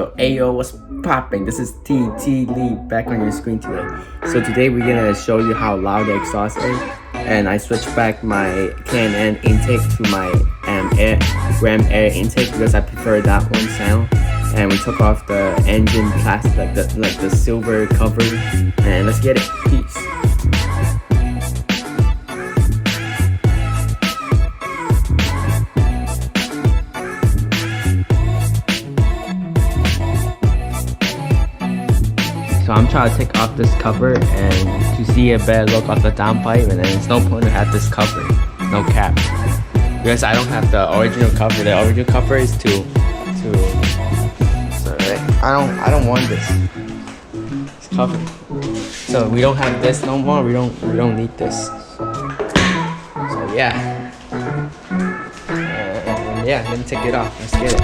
So Ayo, what's popping? This is TT Lee back on your screen today. So today we're gonna show you how loud the exhaust is, and I switched back my K&N intake to my Ram Air intake because I prefer that one sound. And we took off the engine plastic, like the silver cover, and let's get it. Peace. So I'm trying to take off this cover and to see a better look of the downpipe, and then there's no point to have this cover, no cap, because I don't have the original cover. The original cover is to sorry, I don't want this. It's covered. So we don't have this no more. We don't need this. So yeah. Yeah, let me take it off. Let's get it.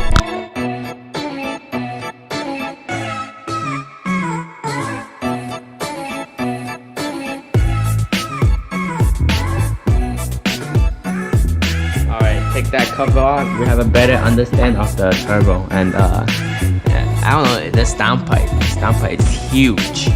Take that cover off, we have a better understand of the turbo, and I don't know, this downpipe is huge.